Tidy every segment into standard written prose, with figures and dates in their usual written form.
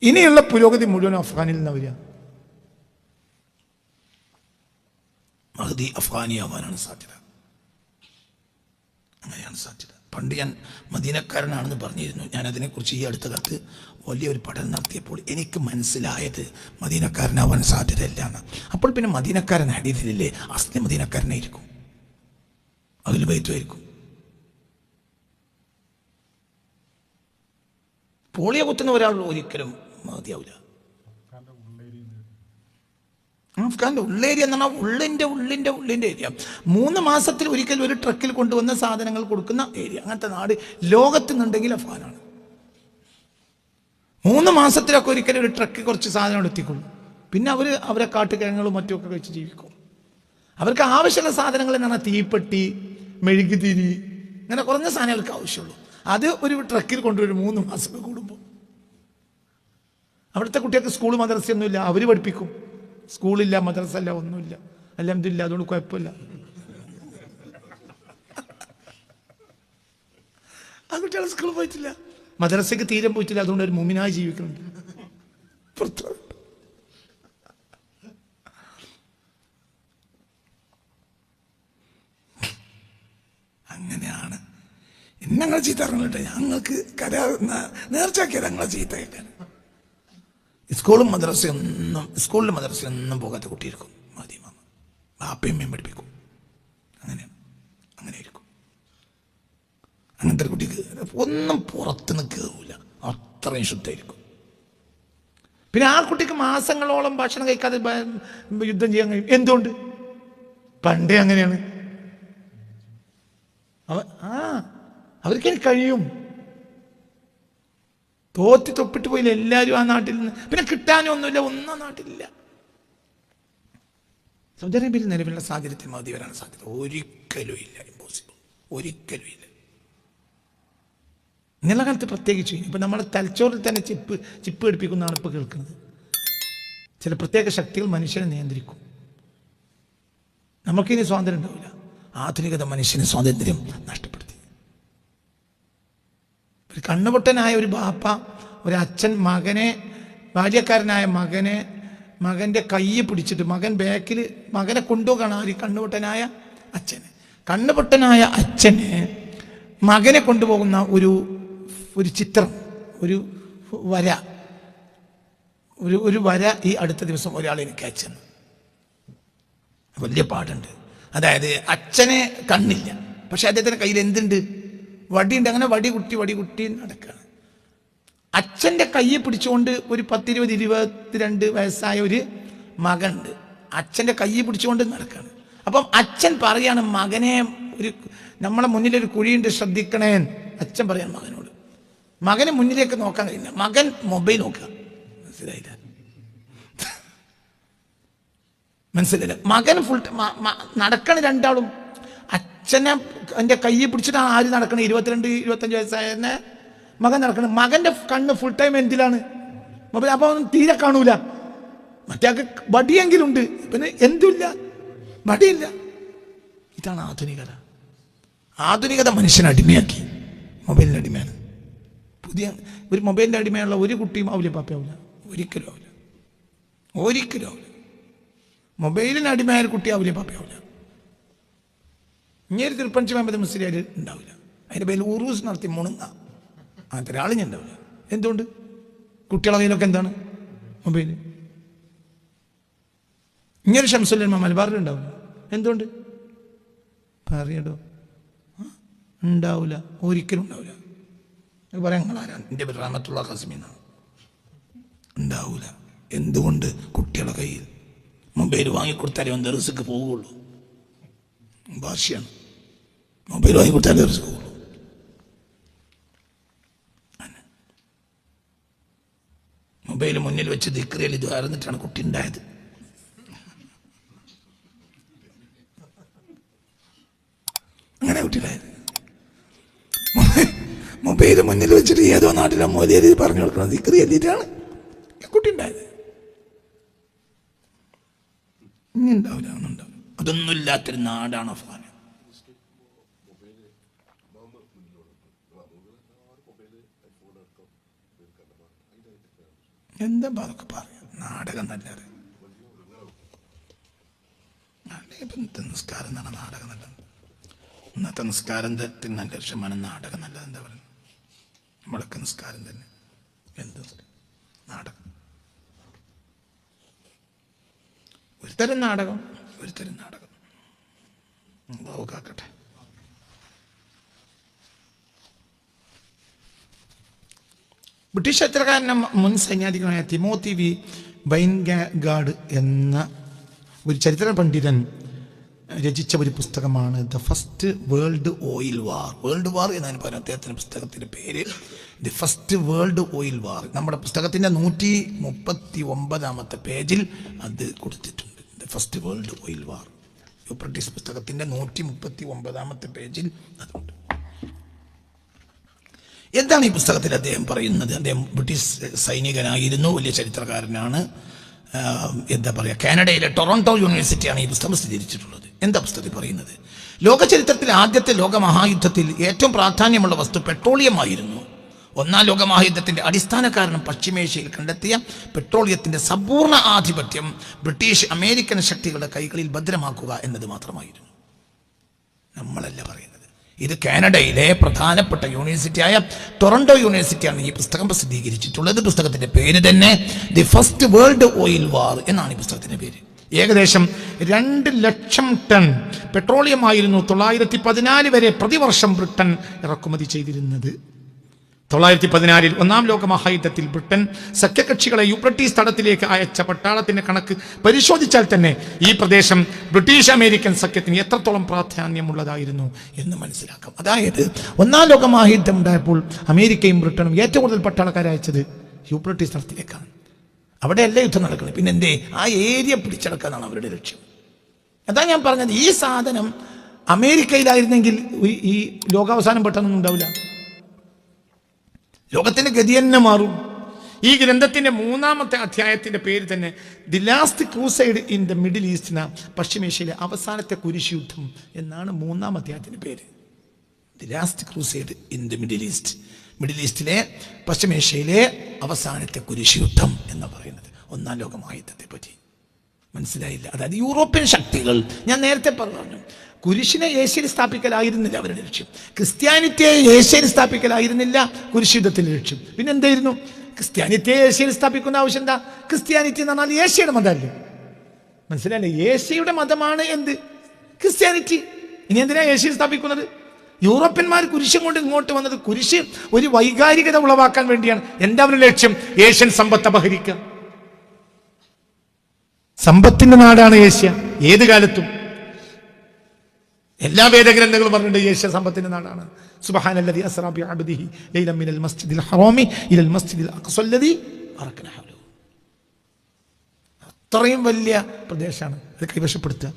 ഇനിയുള്ള പുരോഗതി മുഴുവൻ അഫ്ഗാനിൽ നിന്ന് വരിക. മഹ്ദി അഫ്ഗാനിയാവാനാണ് സാധ്യത. അങ്ങനെയാണ് സാധ്യത. പണ്ട് ഞാൻ മദീനക്കാരനാണെന്ന് പറഞ്ഞിരുന്നു. ഞാൻ അതിനെക്കുറിച്ച് ഈ അടുത്ത കാലത്ത് വലിയൊരു പഠനം നടത്തിയപ്പോൾ എനിക്ക് മനസ്സിലായത് മദീനക്കാരനാവാൻ സാധ്യതയില്ല എന്ന്. അപ്പോൾ പിന്നെ മദീനക്കാരൻ ഹദീസിലില്ലേ, അസ്ലി മദീനക്കാരനായിരിക്കും, അതിൽ ബൈത്തുമായിരിക്കും. പോളിയോ കുത്തുന്ന ഒരാൾ ഒരിക്കലും മതിയാവില്ല. അഫ്ഗാന്റെ ഉള്ളേരിയ എന്ന് പറഞ്ഞാൽ ഉള്ളിന്റെ ഏരിയ. 3 മാസത്തിൽ ഒരിക്കൽ ഒരു ട്രക്കിൽ കൊണ്ടുവന്ന സാധനങ്ങൾ കൊടുക്കുന്ന ഏരിയ. അങ്ങനത്തെ നാട് ലോകത്തുനിന്നുണ്ടെങ്കിൽ അഫ്ഗാനാണ്. 3 മാസത്തിലൊക്കെ ഒരിക്കലും ഒരു ട്രക്കിൽ കുറച്ച് സാധനങ്ങൾ എത്തിക്കൊള്ളും. പിന്നെ അവരെ കാട്ടുകിഴങ്ങളും മറ്റുമൊക്കെ കഴിച്ച് ജീവിക്കും. അവർക്ക് ആവശ്യമുള്ള സാധനങ്ങൾ എന്ന് പറഞ്ഞാൽ തീപ്പെട്ടി, മെഴുകുതിരി, ഇങ്ങനെ കുറഞ്ഞ സാധനങ്ങൾക്ക് ആവശ്യമുള്ളൂ. അത് ഒരു ട്രക്കിൽ കൊണ്ടുവരും 3 മാസം കൂടുമ്പോൾ. അവിടുത്തെ കുട്ടികൾക്ക് സ്കൂൾ മദ്രസയൊന്നുമില്ല, അവർ പഠിപ്പിക്കും. സ്കൂളില്ല, മദ്രസ അല്ല, ഒന്നുമില്ല. അൽഹംദുലില്ലാ, അതുകൊണ്ട് കുഴപ്പമില്ല. ആ കുട്ടികൾ സ്കൂളിൽ പോയിട്ടില്ല, മദ്രസയ്ക്ക് തീരെ പോയിട്ടില്ല, അതുകൊണ്ട് ഒരു മുഅ്മിനായി ജീവിക്കുന്നുണ്ട്. അങ്ങനെയാണ്. ഞങ്ങൾ ചീത്ത പറഞ്ഞിട്ട് ഞങ്ങൾക്ക് നേർച്ചാക്കിയത് ഞങ്ങളെ ചീത്ത കേൾക്കാൻ. സ്കൂളിലും മദ്രസയൊന്നും പോകാത്ത കുട്ടിയിരിക്കും. മതി മാമ ബാപ്പയമ്മയും പഠിപ്പിക്കും. അങ്ങനെയായിരിക്കും. അങ്ങനത്തെ കുട്ടിക്ക് ഒന്നും പുറത്തുനിന്ന് കയറൂല, അത്രയും ശുദ്ധമായിരിക്കും. പിന്നെ ആ കുട്ടിക്ക് മാസങ്ങളോളം ഭക്ഷണം കഴിക്കാതെ യുദ്ധം ചെയ്യാൻ കഴിയും. എന്തുകൊണ്ട്? പണ്ടേ അങ്ങനെയാണ്. അവർക്കതിന് കഴിയും. തൊപ്പിട്ട് പോയില്ല എല്ലാവരും ആ നാട്ടിൽ നിന്ന്. പിന്നെ കിട്ടാനും ഒന്നുമില്ല, ഒന്നും നാട്ടിലില്ല. സൗദി അറേബ്യയിൽ നിലവിലുള്ള സാഹചര്യത്തിൽ മതി വരാൻ സാധ്യത ഒരിക്കലും ഇല്ല. ഇമ്പോസിബിൾ, ഒരിക്കലും ഇല്ല. ഇങ്ങനെയുള്ള കാലത്ത് പ്രത്യേകിച്ച് ഇപ്പം നമ്മുടെ തലച്ചോറിൽ തന്നെ ചിപ്പ് ഘടിപ്പിക്കുന്നതാണ് ഇപ്പോൾ കേൾക്കുന്നത്. ചില പ്രത്യേക ശക്തികൾ മനുഷ്യനെ നിയന്ത്രിക്കും. നമുക്കിനി സ്വാതന്ത്ര്യം ഉണ്ടാവില്ല. ആധുനികത മനുഷ്യന് സ്വാതന്ത്ര്യം നഷ്ടപ്പെടുത്തി. ഒരു കണ്ണുപൊട്ടനായ ഒരു ബാപ്പ, ഒരു അച്ഛൻ ബാല്യക്കാരനായ മകൻ്റെ കയ്യെ പിടിച്ചിട്ട് മകൻ ബാക്കിൽ മകനെ കൊണ്ടുപോകണം. ആ കണ്ണുപൊട്ടനായ അച്ഛന് മകനെ കൊണ്ടുപോകുന്ന ഒരു ചിത്രം, ഒരു വര ഈ അടുത്ത ദിവസം ഒരാൾ എനിക്ക് അയച്ചെന്ന്. വലിയ പാടുണ്ട്. അതായത് അച്ഛനെ കണ്ണില്ല, പക്ഷെ അദ്ദേഹത്തിൻ്റെ കയ്യിൽ എന്തുണ്ട്? വടിയുണ്ട്. അങ്ങനെ വടി കുട്ടി നടക്കുകയാണ്. അച്ഛൻ്റെ കയ്യെ പിടിച്ചുകൊണ്ട് ഒരു 10-22 വയസ്സായ ഒരു മകനുണ്ട്. അച്ഛൻ്റെ കയ്യെ പിടിച്ചുകൊണ്ട് നടക്കുകയാണ്. അപ്പം അച്ഛൻ പറയാണ്, മകനെ, നമ്മളെ മുന്നിലൊരു കുഴിയുണ്ട്, ശ്രദ്ധിക്കണേ. അച്ഛൻ പറയാണ് മകനോട്. മകന് മുന്നിലേക്ക് നോക്കാൻ കഴിയില്ല. മകൻ മൊബൈൽ നോക്കുക. മനസ്സിലായില്ല. മകൻ നടക്കണ രണ്ടാളും. അച്ഛനെ എൻ്റെ കയ്യെ പിടിച്ചിട്ടാണ് ആര് നടക്കണത്? 22-25 വയസ്സായ മകൻ നടക്കണം. മകൻ്റെ കണ്ണ് ഫുൾ ടൈം എന്തിലാണ്? മൊബൈൽ. അപ്പോൾ അവൻ തീരെ കാണൂല. മറ്റേ വടിയെങ്കിലുണ്ട്, പിന്നെ എന്തുമില്ല, വടിയില്ല. ഇതാണ് ആധുനികത മനുഷ്യനെ അടിമയാക്കി. മൊബൈലിൻ്റെ അടിമയാണ്. പുതിയ ഒരു മൊബൈലിൻ്റെ അടിമയുള്ള ഒരു കുട്ടിയും ആവില്ല, പാപ്പയാവില്ല, ഒരിക്കലും ആവില്ല. മൊബൈലിന് അടിമയായ കുട്ടി ആവില്ല, പാപ്പയാവില്ല. ഇങ്ങനെ തിരുപ്പഞ്ചി മുഹമ്മദ് മുസ്ലിയാർ ഉണ്ടാവില്ല. അതിൻ്റെ പേരിൽ ഉറൂസ് നടത്തി മുണുങ്ങ അങ്ങനത്തെ ഒരാൾ ഞാൻ ഉണ്ടാവില്ല. എന്തുകൊണ്ട്? കുട്ടികളെ കയ്യിലൊക്കെ എന്താണ്? മൊബൈൽ. ഇങ്ങനെ ഷംസുല്ലമ മലബാറിൽ ഉണ്ടാവില്ല. എന്തുകൊണ്ട്? പറയടോ, ഉണ്ടാവില്ല, ഒരിക്കലും ഉണ്ടാവില്ല. പറയാൻ നിങ്ങളാരാണ്? എൻ്റെ പേര് റഹ്മത്തുള്ള ഖാസിമിന്നാണ്. ഉണ്ടാവില്ല. എന്തുകൊണ്ട്? കുട്ടികളെ കയ്യിൽ മൊബൈൽ വാങ്ങിക്കൊടുത്താലേ അവൻ ദർസിക്ക് പോവുകയുള്ളൂ. ഭാഷയാണ്. മൊബൈൽ വാങ്ങിക്കൊടുത്താലേ ദർസിക്ക് പോവുള്ളൂ. മൊബൈൽ മുന്നിൽ വെച്ച് ദിക്റിയിൽ ഇത് അറിഞ്ഞിട്ടാണ് കുട്ടി ഉണ്ടായത്. അങ്ങനെ കുട്ടിയുണ്ടായത്. മൊബൈൽ മുന്നിൽ വെച്ചിട്ട് ഏതോ നാട്ടിലെ മോദിയെ പറഞ്ഞു കൊടുക്കണം ദിക്റി എഴുതിയിട്ടാണ് കുട്ടി ഉണ്ടായത്. ഇനി ഉണ്ടാവില്ല, ഒന്നുണ്ടാവില്ല. അതൊന്നും ഇല്ലാത്തൊരു നാടാണ് അഫ്ഗാൻ. എന്താ അതൊക്കെ പറയാം, നാടകം നല്ലത്. ഇപ്പം നിസ്കാരം എന്നാണ് നാടകം നല്ലത്. ഇന്നത്തെ നിസ്കാരത്തിൽ നല്ല ശതമാനം നാടകം നല്ലത്. എന്താ പറയുക, നമ്മളൊക്കെ നിസ്കാരം തന്നെ എന്ത് നാടകം, ഒരുതരം നാടകം. കാക്കട്ടെ. ബ്രിട്ടീഷ് ചരിത്രകാരൻ മുൻ സൈന്യാധിപനായ തിമോത്തി വി ബൈൻഗാർഡ് എന്ന ഒരു ചരിത്ര പണ്ഡിതൻ രചിച്ച ഒരു പുസ്തകമാണ് the first world oil war. World war എന്നാണ് പറയുന്നത് അദ്ദേഹത്തിൻ്റെ പുസ്തകത്തിൻ്റെ പേര്, ദി ഫസ്റ്റ് വേൾഡ് ഓയിൽ വാർ. നമ്മുടെ പുസ്തകത്തിൻ്റെ 139 പേജിൽ അത് കൊടുത്തിട്ടുണ്ട്. The first world oil war British പുസ്തകത്തിൻ്റെ 139 പേജിൽ അതുണ്ട്. എന്താണ് ഈ പുസ്തകത്തിൽ അദ്ദേഹം പറയുന്നത്? അദ്ദേഹം ബ്രിട്ടീഷ് സൈനികനായിരുന്നു, വലിയ ചരിത്രകാരനാണ്. എന്താ പറയുക, കാനഡയിലെ ടൊറോണ്ടോ യൂണിവേഴ്സിറ്റിയാണ് ഈ പുസ്തകം സ്ഥിരീകരിച്ചിട്ടുള്ളത്. എന്താ പുസ്തകത്തിൽ പറയുന്നത്? ലോക ചരിത്രത്തിലെ ആദ്യത്തെ ലോകമഹായുദ്ധത്തിൽ ഏറ്റവും പ്രാധാന്യമുള്ള വസ്തു പെട്രോളിയം ആയിരുന്നു. ഒന്നാം ലോകമഹായുദ്ധത്തിന്റെ അടിസ്ഥാന കാരണം പശ്ചിമേഷ്യയിൽ കണ്ടെത്തിയ പെട്രോളിയത്തിന്റെ സമ്പൂർണ്ണ ആധിപത്യം ബ്രിട്ടീഷ് അമേരിക്കൻ ശക്തികളുടെ കൈകളിൽ ഭദ്രമാക്കുക എന്നത് മാത്രമായിരുന്നു. നമ്മളല്ല പറയുന്നത്, ഇത് കാനഡയിലെ പ്രധാനപ്പെട്ട യൂണിവേഴ്സിറ്റിയായ ടൊറന്റോ യൂണിവേഴ്സിറ്റിയാണ് ഈ പുസ്തകം പ്രസിദ്ധീകരിച്ചിട്ടുള്ളത്. പുസ്തകത്തിന്റെ പേര് തന്നെ ദി ഫസ്റ്റ് വേൾഡ് ഓയിൽ വാർ എന്നാണ് ഈ പുസ്തകത്തിന്റെ പേര്. ഏകദേശം 2 ലക്ഷം ടൺ പെട്രോളിയം ആയിരുന്നു 914 വരെ പ്രതിവർഷം ബ്രിട്ടൻ ഇറക്കുമതി ചെയ്തിരുന്നത്. 914 ഒന്നാം ലോക മഹായുദ്ധത്തിൽ ബ്രിട്ടൻ സഖ്യകക്ഷികളെ യൂഫ്രട്ടീസ് തടത്തിലേക്ക് അയച്ച പട്ടാളത്തിന്റെ കണക്ക് പരിശോധിച്ചാൽ തന്നെ ഈ പ്രദേശം ബ്രിട്ടീഷ് അമേരിക്കൻ സഖ്യത്തിന് എത്രത്തോളം പ്രാധാന്യമുള്ളതായിരുന്നു എന്ന് മനസ്സിലാക്കാം. അതായത് ഒന്നാം ലോക മഹായുദ്ധം ഉണ്ടായപ്പോൾ അമേരിക്കയും ബ്രിട്ടനും ഏറ്റവും കൂടുതൽ പട്ടാളക്കാരെ അയച്ചത് യൂഫ്രട്ടീസ് തടത്തിലേക്കാണ്. അവിടെയല്ല യുദ്ധം നടക്കുന്നത്, പിന്നെ എന്തേ ആ ഏരിയ പിടിച്ചെടുക്കാനാണ് അവരുടെ ലക്ഷ്യം. അതാ ഞാൻ പറഞ്ഞത്, ഈ സാധനം അമേരിക്കയിലായിരുന്നെങ്കിൽ ഈ ലോകാവസാനം പെട്ടെന്നൊന്നും ഉണ്ടാവില്ല, ലോകത്തിന്റെ ഗതി തന്നെ മാറും. ഈ ഗ്രന്ഥത്തിന്റെ 3-ാമത്തെ അധ്യായത്തിന്റെ പേര് തന്നെ the last crusade in the Middle East, പശ്ചിമേഷ്യയിലെ അവസാനത്തെ കുരിശ് യുദ്ധം എന്നാണ് 3-ാം അധ്യായത്തിന്റെ പേര്. The last crusade in the Middle East, Middle ഈസ്റ്റിലെ പശ്ചിമേഷ്യയിലെ അവസാനത്തെ കുരിശ് യുദ്ധം എന്ന് പറയുന്നത് ഒന്നാം ലോക മഹായുദ്ധത്തെ പറ്റി. മനസ്സിലായില്ല? അതായത് യൂറോപ്യൻ ശക്തികൾ, ഞാൻ നേരത്തെ പറഞ്ഞു, കുരിശിനെ ഏഷ്യയിൽ സ്ഥാപിക്കലായിരുന്നില്ല അവരുടെ ലക്ഷ്യം. ക്രിസ്ത്യാനിറ്റിയെ ഏഷ്യയിൽ സ്ഥാപിക്കലായിരുന്നില്ല കുരിശ് യുദ്ധത്തിന്റെ ലക്ഷ്യം. പിന്നെ എന്തായിരുന്നു? ക്രിസ്ത്യാനിറ്റിയെ ഏഷ്യയിൽ സ്ഥാപിക്കുന്ന ആവശ്യം എന്താ? ക്രിസ്ത്യാനിറ്റി എന്ന് പറഞ്ഞാൽ ഏഷ്യയുടെ മതമല്ലേ? മനസ്സിലായില്ലേ? ഏഷ്യയുടെ മതമാണ് എന്ത്? ക്രിസ്ത്യാനിറ്റി. ഇനി എന്തിനാ ഏഷ്യയിൽ സ്ഥാപിക്കുന്നത്? യൂറോപ്യന്മാർ കുരിശും കൊണ്ട് ഇങ്ങോട്ട് വന്നത് കുരിശ് ഒരു വൈകാരികത ഉളവാക്കാൻ വേണ്ടിയാണ്. എന്താ അവരുടെ ലക്ഷ്യം? ഏഷ്യൻ സമ്പത്ത് അപഹരിക്കുക. സമ്പത്തിന്റെ നാടാണ് ഏഷ്യ. ഏത് കാലത്തും എല്ലാ വേദഗ്രന്ഥങ്ങളും പറഞ്ഞിട്ടുണ്ട് ഏഷ്യ സമ്പത്തിന്റെ നാടാണ്. സുബ്ഹാനല്ലദി അസ്റാ ബിഅബ്ദിഹി ലൈലൻ മിനൽ മസ്ജിദിൽ ഹറാമി ഇലൽ മസ്ജിദിൽ അഖ്സല്ലദി ബറകനാ ഹൗലഹു. അത്രയും വലിയ പ്രദേശമാണ് അത് കൈവശപ്പെടുത്തുക.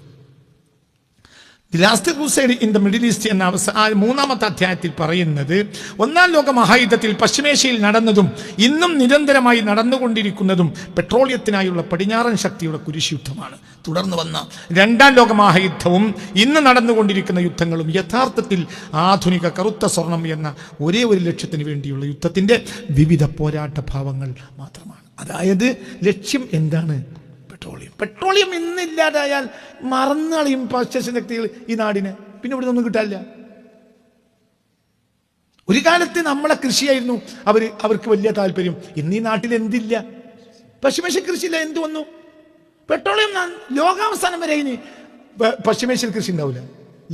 The last crusade in the Middle East എന്ന 3-ാമത്തെ അധ്യായത്തിൽ പറയുന്നത് ഒന്നാം ലോക മഹായുദ്ധത്തിൽ പശ്ചിമേഷ്യയിൽ നടന്നതും ഇന്നും നിരന്തരമായി നടന്നുകൊണ്ടിരിക്കുന്നതും പെട്രോളിയത്തിനായുള്ള പടിഞ്ഞാറൻ ശക്തിയുടെ കുരിശ് യുദ്ധമാണ്. തുടർന്ന് വന്ന 2-ാം ലോക മഹായുദ്ധവും ഇന്ന് നടന്നുകൊണ്ടിരിക്കുന്ന യുദ്ധങ്ങളും യഥാർത്ഥത്തിൽ ആധുനിക കറുത്ത സ്വർണം എന്ന ഒരേ ഒരു ലക്ഷ്യത്തിന് വേണ്ടിയുള്ള യുദ്ധത്തിന്റെ വിവിധ പോരാട്ട ഭാവങ്ങൾ മാത്രമാണ്. അതായത് ലക്ഷ്യം എന്താണ്? പെട്രോളിയം ഇന്നില്ലാതായാൽ മറന്നളിയും പാശ്ചാത്യ ശക്തികൾ ഈ നാടിന്. പിന്നെ ഇവിടെ ഒന്നും കിട്ടാനില്ല. ഒരു കാലത്ത് നമ്മളെ കൃഷിയായിരുന്നു അവർക്ക് വലിയ താല്പര്യം. ഇന്ന് ഈ നാട്ടിൽ എന്തില്ല? പശ്ചിമേഷ്യൻ കൃഷിയില്ല. എന്ത് വന്നു? പെട്രോളിയം. ലോകാവസാനം വരെ ഇനി പശ്ചിമേഷ്യൻ കൃഷി ഉണ്ടാവില്ല.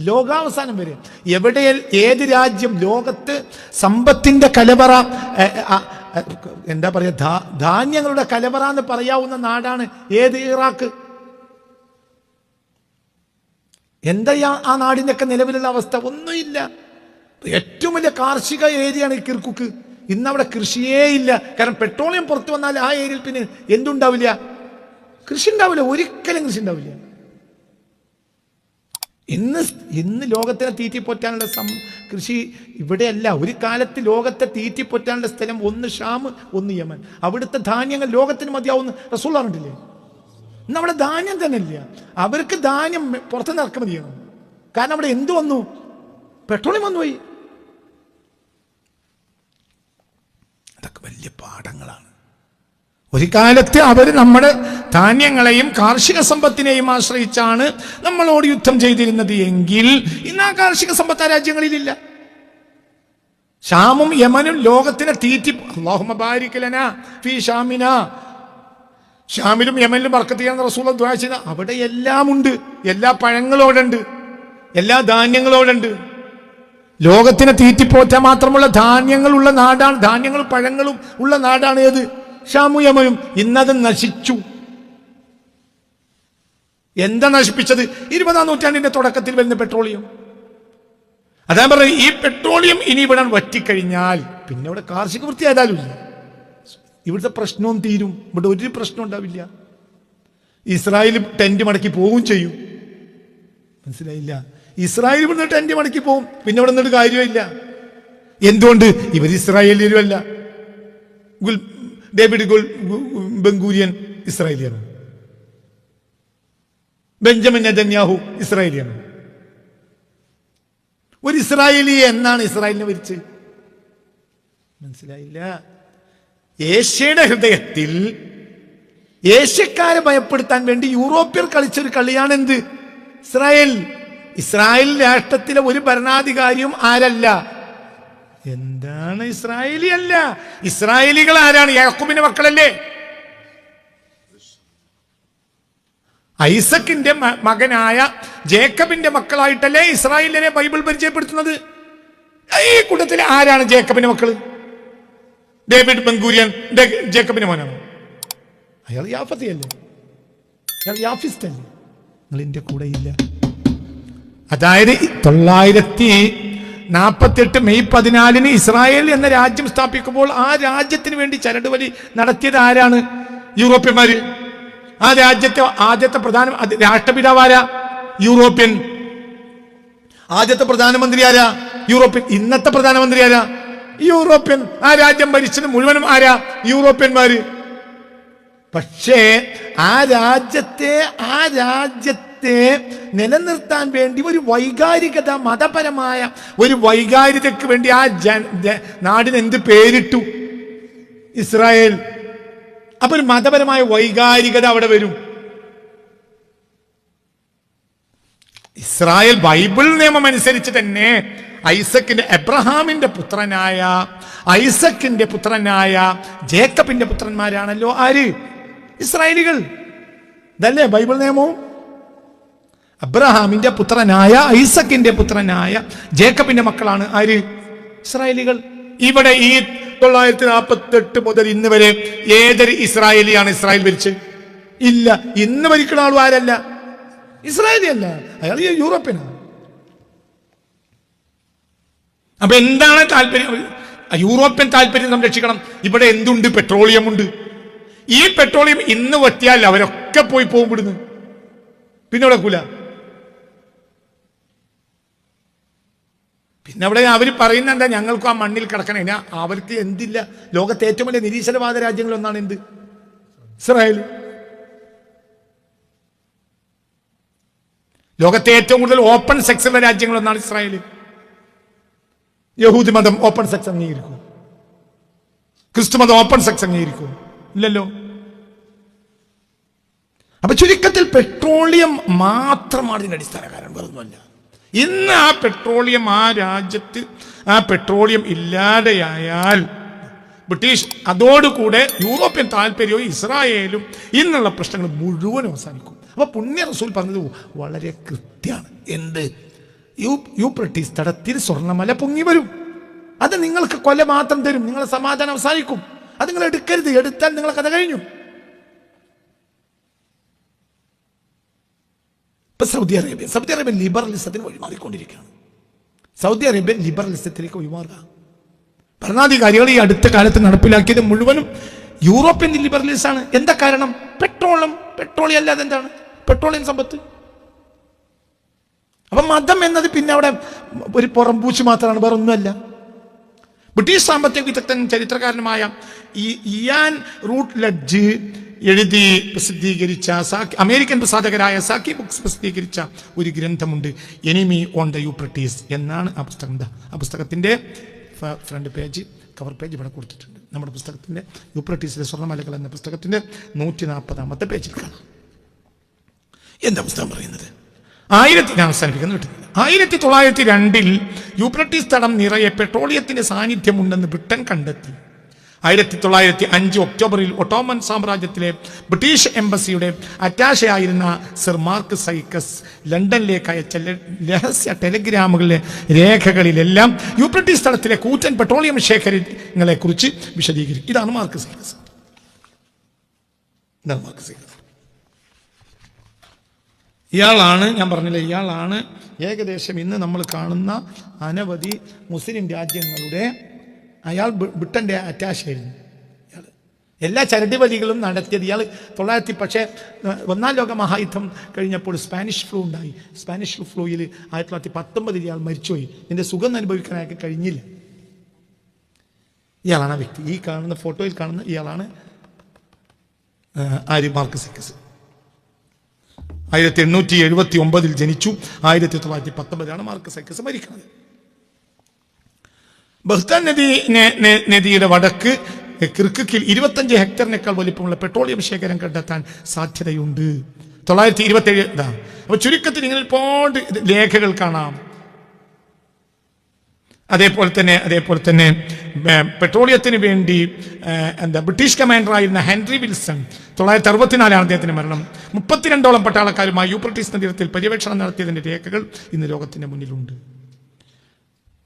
ലോകാവസാനം വരെ എവിടെ ഏത് രാജ്യം ലോകത്ത് സമ്പത്തിന്റെ കലവറ, എന്താ പറയാ, ധാന്യങ്ങളുടെ കലവറ എന്ന് പറയാവുന്ന നാടാണ് ഏത്? ഇറാഖ്. എന്താ ആ നാടിൻ്റെയൊക്കെ നിലവിലുള്ള അവസ്ഥ? ഒന്നുമില്ല. ഏറ്റവും വലിയ കാർഷിക ഏരിയയാണ് ഈ കിർക്കുക്ക്. ഇന്ന് അവിടെ കൃഷിയേ ഇല്ല. കാരണം പെട്രോളിയം പുറത്തു വന്നാൽ ആ ഏരിയയിൽ പിന്നെ എന്തുണ്ടാവില്ല? കൃഷി ഉണ്ടാവില്ല. ഒരിക്കലും കൃഷി ഉണ്ടാവില്ല. ഇന്ന് ലോകത്തിനെ തീറ്റിപ്പൊറ്റാനുള്ള കൃഷി ഇവിടെയല്ല. ഒരു കാലത്ത് ലോകത്തെ തീറ്റിപ്പൊറ്റാനുള്ള സ്ഥലം ഒന്ന് ഷാം, ഒന്ന് യമൻ. അവിടുത്തെ ധാന്യങ്ങൾ ലോകത്തിന് മതിയാവുന്ന റസൂൽ പറഞ്ഞിട്ടില്ലേ? ഇന്ന് അവിടെ ധാന്യം തന്നെ ഇല്ല. അവർക്ക് ധാന്യം പുറത്തുനിന്ന് ഇറക്കുമതി ചെയ്യണം. കാരണം അവിടെ എന്ത് വന്നു? പെട്രോളിയം വന്നുപോയി. അതൊക്കെ വലിയ പാഠങ്ങളാണ്. ഒരു കാലത്ത് അവർ നമ്മുടെ ധാന്യങ്ങളെയും കാർഷിക സമ്പത്തിനെയും ആശ്രയിച്ചാണ് നമ്മളോട് യുദ്ധം ചെയ്തിരുന്നത് എങ്കിൽ ഇന്ന് ആ കാർഷിക സമ്പത്ത് ആ രാജ്യങ്ങളിലില്ല. ഷാമും യമനും ലോകത്തിനെ തീറ്റി. അല്ലാഹുമ്മ ബാരിക് ലനാ ഫീ ഷാമിനാ. ഷാമിലും യമനിലും ബർക്കത്ത് ചെയ്യാൻ റസൂലുള്ളാഹി ദുആ ചെയ്ത അവിടെ എല്ലാം ഉണ്ട്. എല്ലാ പഴങ്ങളോടുണ്ട്, എല്ലാ ധാന്യങ്ങളോടുണ്ട്. ലോകത്തിനെ തീറ്റിപ്പോറ്റാൻ മാത്രമുള്ള ധാന്യങ്ങളുള്ള നാടാണ്, ധാന്യങ്ങളും പഴങ്ങളും ഉള്ള നാടാണ് ഏത്? ഷാമു യമനും. ഇന്നത് നശിച്ചു. എന്താ നശിപ്പിച്ചത്? 20-ാം നൂറ്റാണ്ടിന്റെ തുടക്കത്തിൽ വരുന്ന പെട്രോളിയം. അതാ പറയുന്നത്, ഈ പെട്രോളിയം ഇനി ഇവിടെ വറ്റിക്കഴിഞ്ഞാൽ പിന്നെ ഇവിടെ കാർഷിക വൃത്തി ഏതായാലും ഇല്ല. ഇവിടുത്തെ പ്രശ്നവും തീരും. ഇവിടെ ഒരു പ്രശ്നം ഉണ്ടാവില്ല. ഇസ്രായേൽ ടെന്റ് മടക്കി പോവുകയും ചെയ്യും. മനസ്സിലായില്ല? ഇസ്രായേൽ ഇവിടുന്ന് ടെന്റ് മടക്കി പോവും. പിന്നെ ഇവിടെ നിന്നൊരു കാര്യമില്ല. എന്തുകൊണ്ട്? ഇവർ ഇസ്രായേലിലും അല്ല. ഡേവിഡ് ബെൻഗൂരിയൻ ഇസ്രായേലിയാണ്. ബെഞ്ചമിൻ നെതന്യാഹു ഇസ്രായേലിയാണ്. ഒരു ഇസ്രായേലി എന്നാണ് ഇസ്രായേലിനെ ഭരിച്ച്? മനസ്സിലായില്ല? ഏഷ്യയുടെ ഹൃദയത്തിൽ ഏഷ്യക്കാരെ ഭയപ്പെടുത്താൻ വേണ്ടി യൂറോപ്യർ കളിച്ചൊരു കളിയാണ് എന്ത്? ഇസ്രായേൽ. ഇസ്രായേൽ രാഷ്ട്രത്തിലെ ഒരു ഭരണാധികാരിയും ആരല്ല? എന്താണ്? ഇസ്രായേലി അല്ല. ഇസ്രായേലികൾ ആരാണ്? യാക്കൂബിന്റെ മക്കളല്ലേ? ഐസക്കിന്റെ മകനായ ജേക്കബിന്റെ മക്കളായിട്ടല്ലേ ഇസ്രായേലിനെ ബൈബിൾ പരിചയപ്പെടുത്തുന്നത്? ഈ കൂട്ടത്തിൽ ആരാണ് ജേക്കബിന്റെ മക്കള്? ഡേവിഡ് ബെൻഗൂരിയൻ ജേക്കബിന്റെ മോനാണ്. അയാൾ യാഫത്തിയല്ലേ? അയാൾ യാഫിസ്റ്റല്ലേ? നിങ്ങൾ എന്റെ കൂടെ ഇല്ല. അതായത് 948 മെയ് 14 ഇസ്രായേൽ എന്ന രാജ്യം സ്ഥാപിക്കുമ്പോൾ ആ രാജ്യത്തിന് വേണ്ടി ചരടുവലി നടത്തിയത് ആരാണ്? യൂറോപ്യന്മാര്. ആ രാജ്യത്തെ ആദ്യത്തെ രാഷ്ട്രപിതാവ് ആരാ? യൂറോപ്യൻ. ആദ്യത്തെ പ്രധാനമന്ത്രി ആരാ? യൂറോപ്യൻ. ഇന്നത്തെ പ്രധാനമന്ത്രി ആരാ? യൂറോപ്യൻ. ആ രാജ്യം ഭരിച്ചത് മുഴുവനും ആരാ? യൂറോപ്യന്മാര്. പക്ഷേ ആ രാജ്യത്തെ നിലനിർത്താൻ വേണ്ടി ഒരു വൈകാരികത, മതപരമായ ഒരു വൈകാരികതയ്ക്ക് വേണ്ടി ആ നാടിന് എന്ത് പേരിട്ടു? ഇസ്രായേൽ. അപ്പൊ ഒരു മതപരമായ വൈകാരികത അവിടെ വരും. ഇസ്രായേൽ ബൈബിൾ നിയമം അനുസരിച്ച് തന്നെ എബ്രഹാമിന്റെ പുത്രനായ ഐസക്കിന്റെ പുത്രനായ ജേക്കബിന്റെ പുത്രന്മാരാണല്ലോ ആര്? ഇസ്രായേലികൾ. ഇതല്ലേ ബൈബിൾ നിയമവും? അബ്രഹാമിന്റെ പുത്രനായ ഐസക്കിന്റെ പുത്രനായ ജേക്കബിന്റെ മക്കളാണ് ആര്? ഇസ്രായേലികൾ. ഇവിടെ ഈ 948 മുതൽ ഇന്ന് വരെ ഏതൊരു ഇസ്രായേലിയാണ് ഇസ്രായേൽ ഭരിച്ചത്? ഇല്ല. ഇന്ന് ഭരിക്കുന്ന ആളും ആരല്ല? ഇസ്രായേലി അല്ല, അയാൾ യൂറോപ്യനാണ്. അപ്പൊ എന്താണ് താല്പര്യം? യൂറോപ്യൻ താല്പര്യം സംരക്ഷിക്കണം. ഇവിടെ എന്തുണ്ട്? പെട്രോളിയം ഉണ്ട്. ഈ പെട്രോളിയം ഇന്ന് വറ്റിയാൽ അവരൊക്കെ പോയി പോകും ഇവിടുന്ന്. പിന്നെ ഇവിടെ കൂല. പിന്നെ അവിടെ അവർ പറയുന്ന എന്താ? ഞങ്ങൾക്കും ആ മണ്ണിൽ കിടക്കണേ. അവർക്ക് എന്തില്ല? ലോകത്തെ ഏറ്റവും വലിയ നിരീശ്വരവാദ രാജ്യങ്ങളൊന്നാണ് എന്ത്? ഇസ്രായേൽ. ലോകത്തെ ഏറ്റവും കൂടുതൽ ഓപ്പൺ സെക്സ് ഉള്ള രാജ്യങ്ങളൊന്നാണ് ഇസ്രായേൽ. യഹൂദി മതം ഓപ്പൺ സെക്സ് അംഗീകരിക്കും? ക്രിസ്തു മതം ഓപ്പൺ സെക്സ് അംഗീകരിക്കും? ഇല്ലല്ലോ. അപ്പൊ ചുരുക്കത്തിൽ പെട്രോളിയം മാത്രമാണ് ഇതിന്റെ അടിസ്ഥാന കാരണം, വേറൊന്നുമല്ല. ഇന്ന് ആ പെട്രോളിയം, ആ രാജ്യത്ത് ആ പെട്രോളിയം ഇല്ലാതെയായാൽ ബ്രിട്ടീഷ് അതോടുകൂടെ യൂറോപ്യൻ താല്പര്യവും ഇസ്രായേലും ഇന്നുള്ള പ്രശ്നങ്ങൾ മുഴുവനും അവസാനിക്കും. അപ്പൊ പുണ്യ റസൂൽ പറഞ്ഞത് വളരെ കൃത്യമാണ്. എന്ത്? യൂഫ്രട്ടീസ് തടത്തിൽ സ്വർണ്ണമല പൊങ്ങി വരും. അത് നിങ്ങൾക്ക് കൊല മാത്രം തരും. നിങ്ങളെ സമാധാനം അവസാനിക്കും. അത് നിങ്ങൾ എടുക്കരുത്. എടുത്താൽ നിങ്ങളെ കഥ കഴിഞ്ഞു. ഇപ്പൊ സൗദി അറേബ്യ ലിബറലിസത്തിന് വഴിമാറിക്കൊണ്ടിരിക്കുകയാണ്. സൗദി അറേബ്യ ലിബറലിസത്തിലേക്ക് വഴിമാറുക. ഭരണാധികാരികൾ ഈ അടുത്ത കാലത്ത് നടപ്പിലാക്കിയത് മുഴുവനും യൂറോപ്യൻ ലിബറലിസമാണ്. എന്താ കാരണം? പെട്രോളിയം അല്ലാതെ എന്താണ്? പെട്രോളിയം സമ്പത്ത്. അപ്പൊ മതം എന്നത് പിന്നെ അവിടെ ഒരു പുറംപൂച്ച് മാത്രമാണ്, വേറെ ഒന്നുമല്ല. ബ്രിട്ടീഷ് സാമ്പത്തിക വിദഗ്ധൻ ചരിത്രകാരനുമായ ഇയാൻ റൂട്ട്ലെഡ്ജ് എഴുതി പ്രസിദ്ധീകരിച്ച, അമേരിക്കൻ പ്രസാധകരായ സാക്കി ബുക്സ് പ്രസിദ്ധീകരിച്ച ഒരു ഗ്രന്ഥമുണ്ട്, എനിമി ഓൺ ദ യൂഫ്രട്ടീസ് എന്നാണ് ആ പുസ്തകം. ആ പുസ്തകത്തിന്റെ ഫ്രണ്ട് പേജ്, കവർ പേജ് ഇവിടെ കൊടുത്തിട്ടുണ്ട്. നമ്മുടെ പുസ്തകത്തിൻ്റെ യൂപ്രട്ടീസിലെ സ്വർണ്ണമലകൾ എന്ന പുസ്തകത്തിൻ്റെ 140-ാമത്തെ പേജിൽ കാണാം. എന്താ പുസ്തകം പറയുന്നത്? ഞാൻ അവസാനിപ്പിക്കുന്നു കിട്ടുന്നില്ല. 1902 യൂപ്രട്ടീസ് തടം നിറയെ പെട്രോളിയത്തിന്റെ സാന്നിധ്യമുണ്ടെന്ന് ബ്രിട്ടൻ കണ്ടെത്തി. 1905 ഒക്ടോബറിൽ ഒട്ടോമൻ സാമ്രാജ്യത്തിലെ ബ്രിട്ടീഷ് എംബസിയുടെ അറ്റാഷെ ആയിരുന്ന സർ മാർക്ക് സൈക്കസ് ലണ്ടനിലേക്ക് അയച്ച രഹസ്യ ടെലിഗ്രാമുകളിലെ രേഖകളിലെല്ലാം യൂപ്രട്ടീസ് തടത്തിലെ കൂറ്റൻ പെട്രോളിയം ശേഖരങ്ങളെ കുറിച്ച് വിശദീകരിക്കും. ഇതാണ് മാർക്ക് സൈക്കസ്. ഇയാളാണ്, ഞാൻ പറഞ്ഞില്ല, ഇയാളാണ് ഏകദേശം ഇന്ന് നമ്മൾ കാണുന്ന അനവധി മുസ്ലിം രാജ്യങ്ങളുടെ, അയാൾ ബ്രിട്ടൻ്റെ അറ്റാഷെ ആയിരുന്നു. ഇയാൾ എല്ലാ ചരടുവലികളും നടത്തിയത് ഇയാൾ. പക്ഷേ 1-ാം ലോക മഹായുദ്ധം കഴിഞ്ഞപ്പോൾ സ്പാനിഷ് ഫ്ലൂ ഉണ്ടായി. സ്പാനിഷ് ഫ്ലൂയിൽ 1919 ഇയാൾ മരിച്ചുപോയി. ഇതിൻ്റെ സുഖം അനുഭവിക്കാൻ അയാൾക്ക് കഴിഞ്ഞില്ല. ഇയാളാണ് ആ വ്യക്തി. ഈ കാണുന്ന ഫോട്ടോയിൽ കാണുന്ന ഇയാളാണ് മാർക്ക് സൈക്കസ്. 1879 ജനിച്ചു. 1919 മാർക്ക് സൈക്കസ് മരിക്കുന്നത്. ബഹ്താൻ നദിയുടെ വടക്ക് കിർക്കിൽ 25 ഹെക്ടറിനേക്കാൾ വലിപ്പമുള്ള പെട്രോളിയം ശേഖരം കണ്ടെത്താൻ സാധ്യതയുണ്ട്. 1927. അപ്പൊ ചുരുക്കത്തിൽ ഇങ്ങനെ ഒരുപാട് രേഖകൾ കാണാം. അതേപോലെ തന്നെ പെട്രോളിയത്തിന് വേണ്ടി ബ്രിട്ടീഷ് കമാൻഡറായിരുന്ന ഹെൻറി വിൽസൺ 1964 അദ്ദേഹത്തിന്റെ മരണം. 32ഓളം പട്ടാളക്കാരുമായി യൂപ്രട്ടീസ് നദീതീരത്തിൽ പര്യവേക്ഷണം നടത്തിയതിന്റെ രേഖകൾ ഇന്ന് ലോകത്തിന്റെ മുന്നിലുണ്ട്.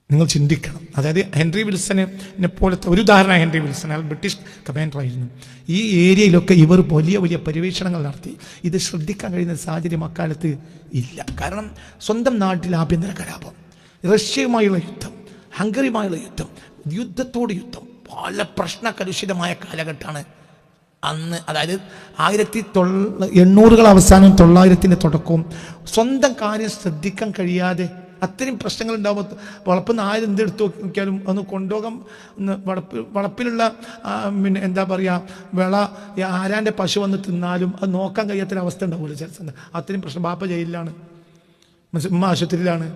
നിങ്ങൾ ചിന്തിക്കണം. അതായത് ഹെൻറി വിൽസനെ പോലത്തെ ഒരു ഉദാഹരണം, ഹെൻറി വിൽസൺ, അയാൾ ബ്രിട്ടീഷ് കമാൻഡറായിരുന്നു. ഈ ഏരിയയിലൊക്കെ ഇവർ വലിയ വലിയ പര്യവേഷണങ്ങൾ നടത്തി. ഇത് ശ്രദ്ധിക്കാൻ കഴിയുന്ന സാഹചര്യം അക്കാലത്ത് ഇല്ല. കാരണം സ്വന്തം നാട്ടിൽ ആഭ്യന്തര കലാപം, റഷ്യയുമായുള്ള യുദ്ധം, ഹംഗറിയുമായുള്ള യുദ്ധം, യുദ്ധത്തോട് യുദ്ധം, പല പ്രശ്നകലുഷിതമായ കാലഘട്ടമാണ് അന്ന്. അതായത് 1800 അവസാനവും 900 തുടക്കവും. സ്വന്തം കാര്യം ശ്രദ്ധിക്കാൻ കഴിയാതെ അത്രയും പ്രശ്നങ്ങൾ ഉണ്ടാകുമ്പോൾ വളപ്പിൽ ആരും എന്തെടുത്ത് നോക്കിയാലും ഒന്ന് കൊണ്ടുപോകാൻ, വളപ്പിലുള്ള പിന്നെ എന്താ പറയുക, വിള ആരാൻ്റെ പശു വന്ന് തിന്നാലും അത് നോക്കാൻ കഴിയാത്തൊരവസ്ഥ ഉണ്ടാവില്ല ചില സമയം. അത്രയും പ്രശ്നം. ബാപ്പ ജയിലിലാണ്, ഉമ്മ ആശുപത്രിയിലാണ്,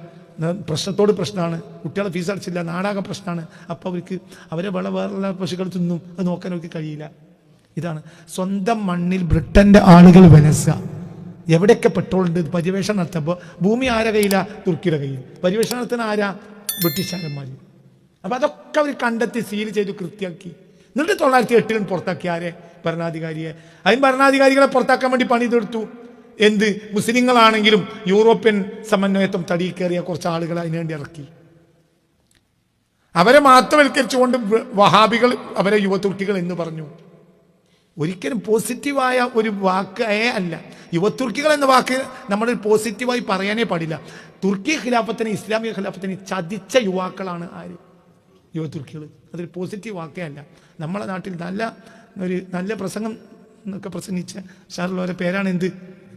പ്രശ്നത്തോട് പ്രശ്നമാണ്, കുട്ടികളെ ഫീസ് അടച്ചില്ല, നാടാകെ പ്രശ്നമാണ്. അപ്പോൾ അവരെ വേറെയുള്ള പശുക്കൾ തിന്നും, അത് നോക്കാൻ അവർക്ക് കഴിയില്ല. ഇതാണ് സ്വന്തം മണ്ണിൽ ബ്രിട്ടൻ്റെ ആളുകൾ വനസ്സുക. എവിടെയൊക്കെ പെട്രോൾ ഉണ്ട് പര്യവേഷണം നടത്തുമ്പോൾ ഭൂമി ആരെ കയ്യില? തുർക്കിയുടെ കയ്യിൽ. പര്യവേഷണം നടത്തുന്ന ആരാ? ബ്രിട്ടീഷുകാരന്മാർ. അപ്പോൾ അതൊക്കെ അവർ കണ്ടെത്തി സീൽ ചെയ്തു കൃത്യമാക്കി. എന്നിട്ട് 1908 പുറത്താക്കി ആരെ? ഭരണാധികാരിയെ. അതിന് ഭരണാധികാരികളെ പുറത്താക്കാൻ വേണ്ടി പണി തീർത്തു. എന്ത്? മുസ്ലിങ്ങളാണെങ്കിലും യൂറോപ്യൻ സമന്വയത്വം തടിയിൽ കയറിയ കുറച്ച് ആളുകളെ അതിനുവേണ്ടി ഇറക്കി. അവരെ മാത്രവൽക്കരിച്ചുകൊണ്ട് വഹാബികൾ അവരെ യുവതുർക്കികൾ എന്ന് പറഞ്ഞു. ഒരിക്കലും പോസിറ്റീവായ ഒരു വാക്ക് അല്ല. യുവതുർക്കികൾ എന്ന വാക്ക് നമ്മൾ പോസിറ്റീവായി പറയാനേ പാടില്ല. തുർക്കി ഖിലാഫത്തിന്, ഇസ്ലാമിക ഖിലാഫത്തിന് ചതിച്ച യുവാക്കളാണ് ആര്? യുവതുർക്കികൾ. അതൊരു പോസിറ്റീവ് വാക്കേ അല്ല. നമ്മളെ നാട്ടിൽ നല്ല പ്രസംഗം എന്നൊക്കെ പ്രസംഗിച്ച ഷാറുള്ളവരെ പേരാണ് എന്ത്?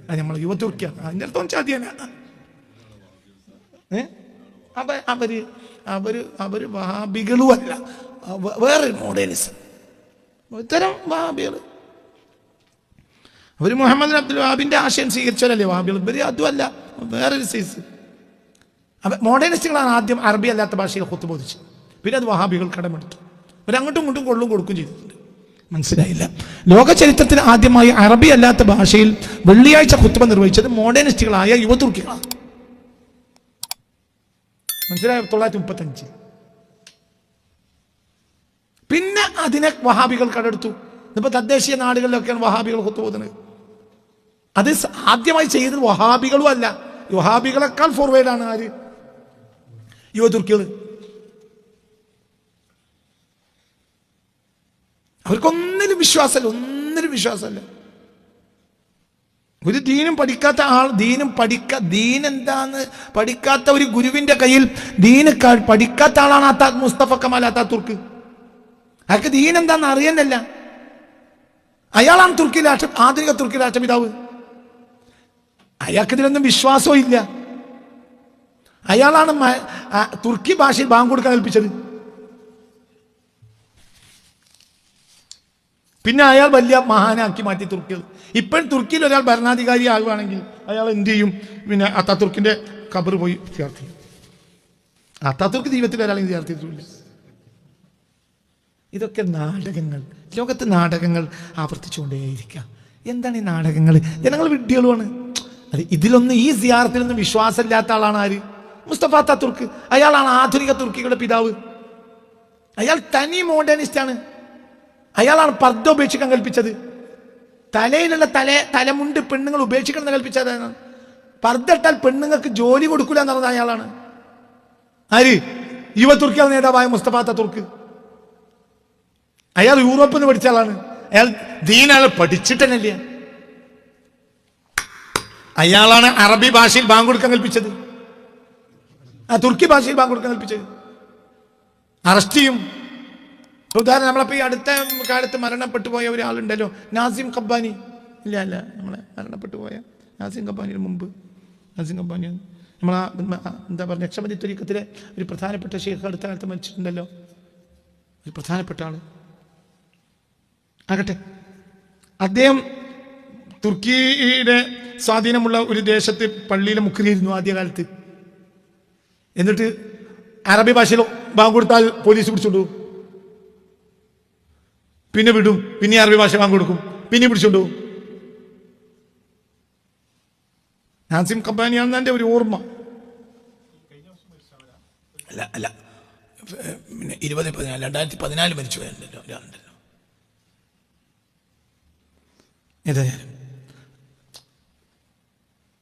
അത് നമ്മൾ യുവതുർക്കിയാണ്. അതിൻ്റെ അർത്ഥം ചതിയല്ല. അവര് വഹാബികളും അല്ല, വേറൊരു മോഡേണിസം. ഇത്തരം വഹാബികൾ അവർ മുഹമ്മദ് അബ്ദുൽ വഹാബിന്റെ ആശയം സ്വീകരിച്ചവരല്ലേ വഹാബികൾ. ഇവര് അതുമല്ല, വേറൊരു സൈസ്. മോഡേണിസ്റ്റുകളാണ് ആദ്യം അറബി അല്ലാത്ത ഭാഷയിൽ ഖുത്ബ ബോധിച്ചത്. പിന്നെ അത് വഹാബികൾ കടമെടുത്തു. അവരങ്ങോട്ടും ഇങ്ങോട്ടും കൊള്ളും കൊടുക്കുകയും ചെയ്തിട്ടുണ്ട്. മനസ്സിലായില്ല? ലോക ചരിത്രത്തിൽ ആദ്യമായി അറബി അല്ലാത്ത ഭാഷയിൽ വെള്ളിയാഴ്ച ഖുത്ബ നിർവഹിച്ചത് മോഡേണിസ്റ്റുകളായ യുവതുർക്കികളാണ്. മനസ്സിലായോ? 1935. പിന്നെ അതിനെ വഹാബികൾ കടെടുത്തു. ഇപ്പൊ തദ്ദേശീയ നാടുകളിലൊക്കെയാണ് വഹാബികൾ ഖുത്ബ ഓതുന്നത്. അത് ആദ്യമായി ചെയ്തത് വഹാബികളും അല്ല, വഹാബികളെക്കാൾ ഫോർവേഡാണ് ആര്? യുവതുർക്കികൾ. അവർക്കൊന്നിനും വിശ്വാസമല്ല. ഒരു ദീനും പഠിക്കാത്ത ആൾ, ദീനെന്താന്ന് പഠിക്കാത്ത ഒരു ഗുരുവിന്റെ കയ്യിൽ ദീന് പഠിക്കാത്ത ആളാണ് മുസ്തഫ കമാൽ അത്താതുർക്ക്. അയാൾക്ക് ദീനെന്താന്ന് അറിയാനല്ല. അയാളാണ് ആധുനിക തുർക്കി രാഷ്ട്രപിതാവ്. അയാൾക്ക് ഇതിലൊന്നും വിശ്വാസവും ഇല്ല. അയാളാണ് തുർക്കി ഭാഷയിൽ ബാങ്ക് കൊടുക്കാൻ ഏൽപ്പിച്ചത്. പിന്നെ അയാൾ വലിയ മഹാനാക്കി മാറ്റി തുർക്കികൾ. ഇപ്പോഴും തുർക്കിയിൽ ഒരാൾ ഭരണാധികാരി ആകുകയാണെങ്കിൽ അയാൾ എന്ത് ചെയ്യും? പിന്നെ അത്താതുർക്കിന്റെ ഖബർ പോയി ചേർത്തി. അത്താതുർക്ക് ജീവിതത്തിൽ ഒരാളെങ്കിലും ചേർത്തിട്ടില്ല. ഇതൊക്കെ നാടകങ്ങൾ. ലോകത്ത് നാടകങ്ങൾ ആവർത്തിച്ചുകൊണ്ടേയിരിക്കുക. എന്താണ് ഈ നാടകങ്ങൾ? ജനങ്ങൾ വിഡ്ഢികളുമാണ്. അത് ഇതിലൊന്നും, ഈ സിയാറത്തിലൊന്നും വിശ്വാസമില്ലാത്ത ആളാണ് ആര്? മുസ്തഫ തുർക്ക്. അയാളാണ് ആധുനിക തുർക്കികളുടെ പിതാവ്. അയാൾ തനി മോഡേണിസ്റ്റാണ്. അയാളാണ് പർദ്ദ ഉപേക്ഷിക്കാൻ കൽപ്പിച്ചത്. തലയിലുള്ള തലമുണ്ട് പെണ്ണുങ്ങൾ ഉപേക്ഷിക്കണം എന്ന് കൽപ്പിച്ചതാണ്. പർദ്ദ ഇട്ടാൽ പെണ്ണുങ്ങൾക്ക് ജോലി കൊടുക്കില്ല എന്ന് പറഞ്ഞ അയാളാണ്. ആര്? യുവ തുർക്കിയുടെ നേതാവായ മുസ്തഫ തുർക്ക്. അയാൾ യൂറോപ്പിൽ നിന്ന് പഠിച്ച ആളാണ്. അയാൾ ദീനാളെ പഠിച്ചിട്ടല്ല. അയാളാണ് അറബി ഭാഷയിൽ ബാങ്ക് കൊടുക്കാൻ കൽപ്പിച്ചത്. തുർക്കി ഭാഷയിൽ ബാങ്ക് കൊടുക്കാൻ കൽപ്പിച്ചത്. അറസ്റ്റ് ചെയ്യും. ഉദാഹരണം, നമ്മളപ്പോ ഈ അടുത്ത കാലത്ത് മരണപ്പെട്ടു പോയ ഒരാളുണ്ടല്ലോ, നാസിം ഖബ്ബാനി. ഇല്ല നമ്മളെ മരണപ്പെട്ടു പോയ നാസിം ഖബ്ബാനിന് മുമ്പ്, നാസിം ഖബ്ബാനി നമ്മളാ എന്താ പറയുക, നക്ഷബന്ദി ത്വരീഖത്തിലെ ഒരു പ്രധാനപ്പെട്ട ഷെയ്ഖ് അടുത്ത കാലത്ത് മരിച്ചിട്ടുണ്ടല്ലോ, ഒരു പ്രധാനപ്പെട്ട ആള്. ആകട്ടെ, അദ്ദേഹം തുർക്കിയുടെ സ്വാധീനമുള്ള ഒരു ദേശത്ത് പള്ളിയിലെ മുക്രിയായിരുന്നു ആദ്യകാലത്ത്. എന്നിട്ട് അറബി ഭാഷയിൽ ബാങ്ക് കൊടുത്താൽ പോലീസ് പിടിച്ചോണ്ടു, പിന്നെ വിടും, പിന്നെ അറബി ഭാഷ ബാങ്ക് കൊടുക്കും, പിന്നെ പിടിച്ചോണ്ടു. നാസിം ഖബ്ബാനിയാണെന്ന് എൻ്റെ ഒരു ഓർമ്മ. അല്ല പിന്നെ 2014 മരിച്ചു പോയല്ലോ ഒരാളുണ്ടല്ലോ. ഏതായാലും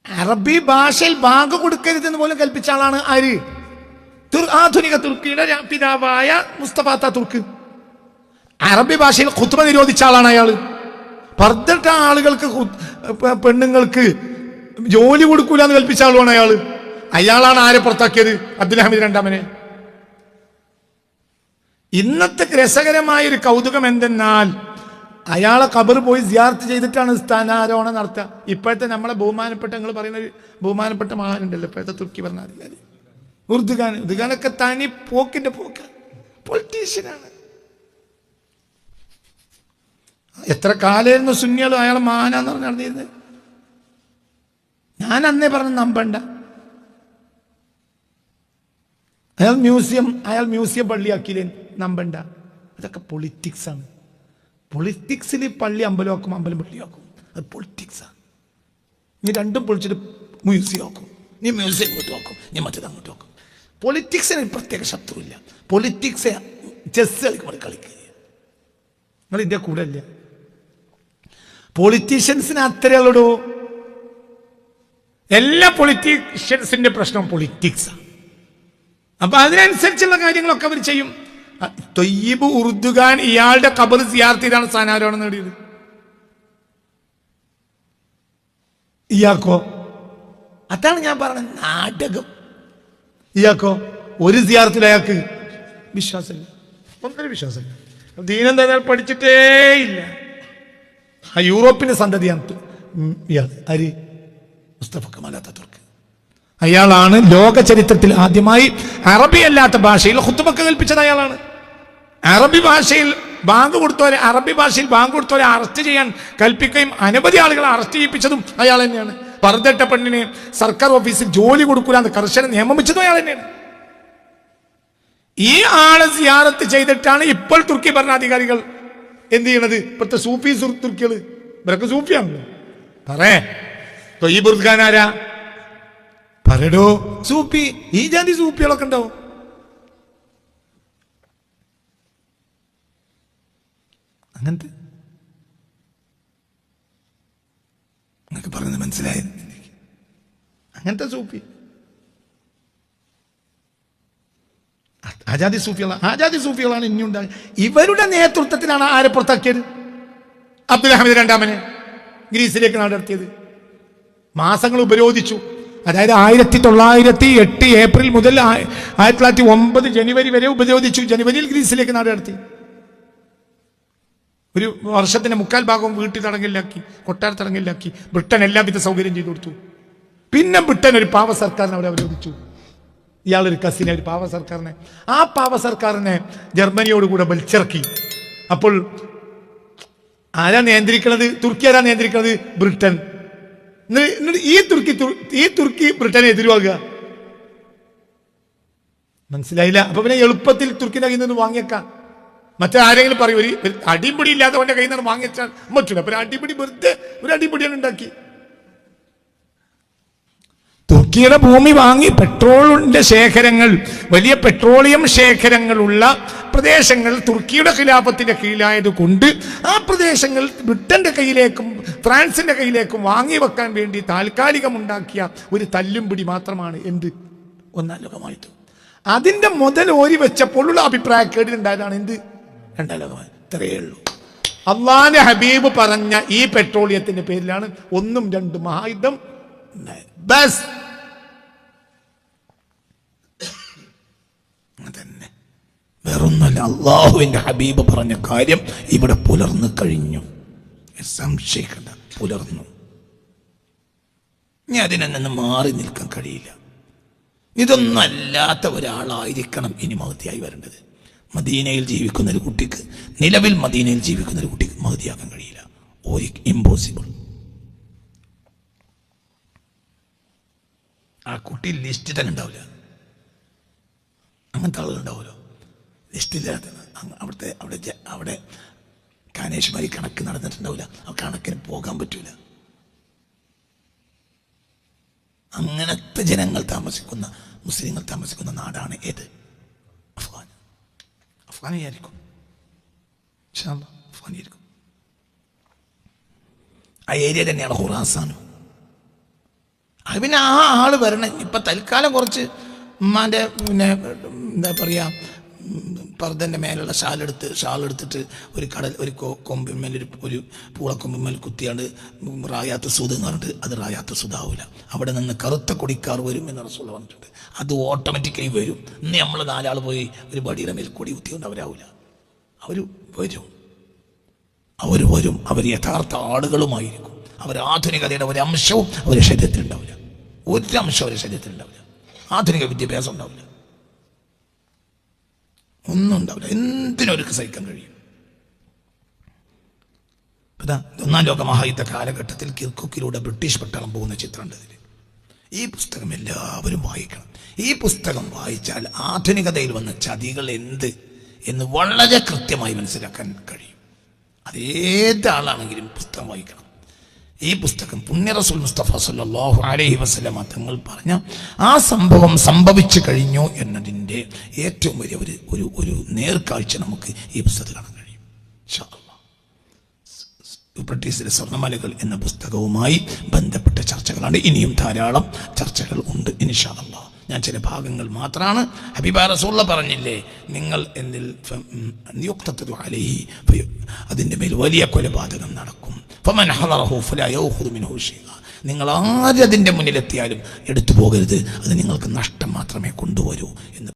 അറബി ഭാഷയിൽ ബാങ്ക് കൊടുക്കരുതെന്ന് പോലും കൽപ്പിച്ച ആളാണ് ആര്? ആധുനിക തുർക്കിയുടെ പിതാവായ മുസ്തഫ തുർക്ക്. അറബി ഭാഷയിൽ ഖുത്ബ നിരോധിച്ച ആളാണ് അയാൾ. പർദ്ദട്ട ആളുകൾക്ക്, പെണ്ണുങ്ങൾക്ക് ജോലി കൊടുക്കൂല എന്ന് കൽപ്പിച്ച ആളുമാണ് അയാള്. അയാളാണ് ആരെ പുറത്താക്കിയത്? അബ്ദുൽ ഹമീദ് രണ്ടാമനെ. ഇന്നത്തെ രസകരമായ ഒരു കൗതുകം എന്തെന്നാൽ, അയാളെ ഖബർ പോയി സിയാറത്ത് ചെയ്തിട്ടാണ് സ്ഥാനാരോഹണം നടത്തുക. ഇപ്പോഴത്തെ നമ്മളെ ബഹുമാനപ്പെട്ട, നിങ്ങൾ പറയുന്ന ഒരു ബഹുമാനപ്പെട്ട മഹാനുണ്ടല്ലോ ഇപ്പോഴത്തെ തുർക്കി ഭരണാധികാരി ഉർദുഖാനൊക്കെ തനി പോക്കിന്റെ പോക്ക, പൊളിറ്റീഷ്യനാണ്. എത്ര കാലായിരുന്നു സുന്നികളും അയാളെ മഹാനാന്ന് പറഞ്ഞ് നടന്നിരുന്നത്. ഞാൻ അന്നേ പറഞ്ഞ് നമ്പണ്ട. അയാൾ മ്യൂസിയം പള്ളിയാക്കിയില്ലേ, നമ്പണ്ട. അതൊക്കെ പൊളിറ്റിക്സ് ആണ്. പൊളിറ്റിക്സിൽ പള്ളി അമ്പലമാക്കും, അമ്പലം പള്ളിയാക്കും. അത് പൊളിറ്റിക്സാണ്. നീ രണ്ടും പൊളിച്ചിട്ട് മ്യൂസിയം ആക്കും, നീ മ്യൂസിയം ഇങ്ങോട്ട് നോക്കും, നീ മറ്റേത് അങ്ങോട്ട് നോക്കും. പൊളിറ്റിക്സിന് പ്രത്യേക ശത്രുവില്ല. പൊളിറ്റിക്സ് ചെസ് കളിക്കുക. നിങ്ങൾ ഇതിൻ്റെ കൂടെ അല്ല. പൊളിറ്റീഷ്യൻസിന് അത്രയുള്ളൂ. എല്ലാ പൊളിറ്റീഷ്യൻസിന്റെ പ്രശ്നം പൊളിറ്റിക്സാണ്. അപ്പൊ അതിനനുസരിച്ചുള്ള കാര്യങ്ങളൊക്കെ അവർ ചെയ്യും. തൊയ്യിബ് ഉർദുഖാൻ ഇയാളുടെ ഖബർ സിയാറത്ത് ചെയ്താണ് സ്ഥാനാരോഹണം നേടിയത്. ഇയാൾക്കോ? അതാണ് ഞാൻ പറഞ്ഞത്, നാടകം. ഇയാൾക്കോ? ഒരു സിയാറത്തിൽ അയാൾക്ക് വിശ്വാസമില്ല, ഒന്നിനും വിശ്വാസമില്ല. ദീനെന്താ പഠിച്ചിട്ടേ ഇല്ല. ആ യൂറോപ്പിന്റെ സന്തതിയാണ് ഇയാൾ. ആര്? മുസ്തഫ കമാൽ അതാതുർക്ക്. അയാളാണ് ലോക ചരിത്രത്തിൽ ആദ്യമായി അറബി അല്ലാത്ത ഭാഷയിൽ ഖുത്ബ കൽപ്പിച്ചത്. അയാളാണ്. അറബി ഭാഷയിൽ ബാങ്ക് കൊടുത്തവരെ അറസ്റ്റ് ചെയ്യാൻ കൽപ്പിക്കുകയും അനവധി ആളുകളെ അറസ്റ്റ് ചെയ്യിപ്പിച്ചതും അയാൾ തന്നെയാണ്. പർദ്ദട്ട പെണ്ണിന് സർക്കാർ ഓഫീസിൽ ജോലി കൊടുക്കൂലെന്ന് കർശന നിയമം വെച്ചതും അയാൾ തന്നെയാണ്. ഈ ആളെ സിയാറത്ത് ചെയ്തിട്ടാണ് ഇപ്പോൾ തുർക്കി ഭരണാധികാരികൾ എന്ത് ചെയ്യണത്? ഇപ്പോഴത്തെ സൂഫി തുർക്കികള്, ഇവരൊക്കെ സൂഫിയാണല്ലോ. പറയേ തൊയ്യിബ് ഉർദുഖാൻ ആരാ? പറയടോ. സൂഫി. ഈ ജാതി സൂഫികളൊക്കെ ഉണ്ടാവും. അങ്ങനത്തെ നിങ്ങൾക്ക് പറഞ്ഞത് മനസ്സിലായ? അങ്ങനത്തെ സൂഫി, ആജാദി സൂഫികളാണ് ഇനി ഉണ്ടാകുക. ഇവരുടെ നേതൃത്വത്തിലാണ് ആരെ പുറത്താക്കിയത്? അബ്ദുൽ ഹമീദ് രണ്ടാമനെ ഗ്രീസിലേക്ക് നാടടത്തിയത്. മാസങ്ങൾ ഉപരോധിച്ചു. അതായത് 1908 ഏപ്രിൽ മുതൽ 1909 ജനുവരി വരെ ഉപരോധിച്ചു. ജനുവരിയിൽ ഗ്രീസിലേക്ക് നാടടത്തി. ഒരു വർഷത്തിന്റെ 3/4 ഭാഗവും വീട്ടിൽ തടങ്കലിലാക്കി, കൊട്ടാരത്തടങ്കലിലാക്കി. ബ്രിട്ടൻ എല്ലാവിധ സൗകര്യം ചെയ്തു കൊടുത്തു. പിന്നെ ബ്രിട്ടൻ ഒരു പാവ സർക്കാരിനെ അവിടെ അവരോധിച്ചു. ഇയാളൊരു കസിനെ, ഒരു പാവ സർക്കാരിനെ, ആ പാവ സർക്കാരിനെ ജർമ്മനിയോടുകൂടെ വലിച്ചിറക്കി. അപ്പോൾ ആരാ നിയന്ത്രിക്കുന്നത്? തുർക്കി ആരാ നിയന്ത്രിക്കുന്നത്? ബ്രിട്ടൻ. ഈ തുർക്കി ബ്രിട്ടനെ എതിരുവാകുക. മനസ്സിലായില്ല? അപ്പൊ പിന്നെ എളുപ്പത്തിൽ തുർക്കിന്റെ കയ്യിൽ നിന്ന് വാങ്ങിയേക്കാം. മറ്റാരെങ്കിലും പറയും ഒരു അടിപിടി ഇല്ലാതെ അവൻ്റെ കയ്യിൽ നിന്ന് വാങ്ങിച്ചാൽ പറ്റില്ല. അപ്പൊ അടിപിടി വെറുതെ ഒരു അടിപിടിയാണ് ഉണ്ടാക്കി. തുർക്കിയുടെ ഭൂമി വാങ്ങി പെട്രോളിന്റെ ശേഖരങ്ങൾ, വലിയ പെട്രോളിയം ശേഖരങ്ങളുള്ള പ്രദേശങ്ങൾ തുർക്കിയുടെ ഖിലാഫത്തിന്റെ കീഴിലായത് കൊണ്ട് ആ പ്രദേശങ്ങൾ ബ്രിട്ടന്റെ കയ്യിലേക്കും ഫ്രാൻസിന്റെ കയ്യിലേക്കും വാങ്ങി വെക്കാൻ വേണ്ടി താൽക്കാലികമുണ്ടാക്കിയ ഒരു തല്ലുംപിടി മാത്രമാണ് എന്ത് ഒന്നാം ലോകമായിട്ട്. അതിന്റെ മുതൽ ഓരി വെച്ചപ്പോഴുള്ള അഭിപ്രായക്കേടിലുണ്ടായതാണ് എന്ത് രണ്ടാം ലോകമായി. ഇത്രയേ ഉള്ളൂ. അള്ളാന്റെ ഹബീബ് പറഞ്ഞ ഈ പെട്രോളിയത്തിന്റെ പേരിലാണ് 1ഉം 2ഉം മഹായുദ്ധം ബസ്. അതന്നെ, വേറൊന്നല്ല. അള്ളാഹുവിന്റെ ഹബീബ് പറഞ്ഞ കാര്യം ഇവിടെ പുലർന്നു കഴിഞ്ഞു. സംശയിക്കണ്ട, പുലർന്നു. ഇനി അതിനെ നിന്ന് മാറി നിൽക്കാൻ കഴിയില്ല. ഇതൊന്നും അല്ലാത്ത ഒരാളായിരിക്കണം ഇനി മഹദിയായി വരേണ്ടത്. മദീനയിൽ ജീവിക്കുന്ന ഒരു കുട്ടിക്ക്, നിലവിൽ മദീനയിൽ ജീവിക്കുന്ന ഒരു കുട്ടിക്ക് മഹദിയാക്കാൻ കഴിയില്ല. ഇമ്പോസിബിൾ. ആ കുട്ടി ലിസ്റ്റ് തന്നെ ഉണ്ടാവില്ല. അങ്ങനത്തെ ആളുകൾ ഉണ്ടാവുമല്ലോ ലിസ്റ്റില്ലാത്ത. അവിടെ കാനേഷ്മാരി കണക്ക് നടന്നിട്ടുണ്ടാവില്ല. ആ കണക്കിന് പോകാൻ പറ്റൂല. അങ്ങനത്തെ ജനങ്ങൾ താമസിക്കുന്ന, മുസ്ലിങ്ങൾ താമസിക്കുന്ന നാടാണ് ഏത്? അഫ്ഗാൻ. അഫ്ഗാനിയായിരിക്കും. അഫ്ഗാനിയായിരിക്കും. ആ ഏരിയ തന്നെയാണ് ഖുറാസാനും. അത് പിന്നെ ആ ആള് വരണം. ഇപ്പം തൽക്കാലം കുറച്ച് ഉമ്മാൻ്റെ പിന്നെ എന്താ പറയുക, പർദ്ദൻ്റെ മേലുള്ള ഷാളെടുത്തിട്ട് ഒരു കൊമ്പിന്മേൽ ഒരു പൂളക്കൊമ്പിന്മേൽ കുത്തിയാണ്ട് റായാത്ത് സൂദ് എന്ന് പറഞ്ഞിട്ട് അത് റായാത്ത് സൂദാവില്ല. അവിടെ നിന്ന് കറുത്ത കൊടിക്കാർ വരും എന്ന് റസൂൽ പറഞ്ഞിട്ടുണ്ട്. അത് ഓട്ടോമാറ്റിക്കായി വരും. ഇന്ന് നമ്മൾ 4 ആൾ പോയി ഒരു വടിയുടെ മേൽ കൊടി കുത്തിയോണ്ട് അവരാവില്ല. അവർ വരും. അവർ യഥാർത്ഥ ആളുകളുമായിരിക്കും. അവർ ആധുനികതയുടെ ഒരു അംശവും അവരുടെ ശരീരത്തിലുണ്ടാവില്ല. ഒരു അംശം അവരുടെ ശരീരത്തിലുണ്ടാവില്ല. ആധുനിക വിദ്യാഭ്യാസം ഉണ്ടാവില്ല. ഒന്നും ഉണ്ടാവില്ല. എന്തിനൊരു സഹിക്കാൻ കഴിയും. 1ാം ലോക മഹായുദ്ധ കാലഘട്ടത്തിൽ കിർക്കുക്കിലൂടെ ബ്രിട്ടീഷ് പട്ടാളം പോകുന്ന ചിത്രമുണ്ട് ഇതിൽ. ഈ പുസ്തകം എല്ലാവരും വായിക്കണം. ഈ പുസ്തകം വായിച്ചാൽ ആധുനികതയിൽ വന്ന ചതികൾ എന്ത് എന്ന് വളരെ കൃത്യമായി മനസ്സിലാക്കാൻ കഴിയും. അതേതാളാണെങ്കിലും പുസ്തകം വായിക്കണം. ഈ പുസ്തകം പുണ്യ റസൂൽ മുസ്തഫ സല്ലല്ലാഹു അലൈഹി വസല്ലമ തങ്ങൾ പറഞ്ഞ ആ സംഭവം സംഭവിച്ചു കഴിഞ്ഞു എന്നതിൻ്റെ ഏറ്റവും വലിയ ഒരു നേർക്കാഴ്ച നമുക്ക് ഈ പുസ്തകത്തിൽ കാണാൻ കഴിയും. ഇൻഷാ അല്ലാഹ്. ബ്രിട്ടീഷിലെ സ്വർണ്ണമലകൾ എന്ന പുസ്തകവുമായി ബന്ധപ്പെട്ട ചർച്ചകളാണ്. ഇനിയും ധാരാളം ചർച്ചകൾ ഉണ്ട് ഇൻഷാ അല്ലാഹ്. ഞാൻ ചില ഭാഗങ്ങൾ മാത്രമാണ്. ഹബീബ റസൂലുള്ള പറഞ്ഞില്ലേ, നിങ്ങൾ എന്നിൽ അതിൻ്റെ മേൽ വലിയ കൊലപാതകം നടക്കും. നിങ്ങൾ ആരതിൻ്റെ മുന്നിലെത്തിയാലും എടുത്തു പോകരുത്. അത് നിങ്ങൾക്ക് നഷ്ടം മാത്രമേ കൊണ്ടുവരൂ എന്ന്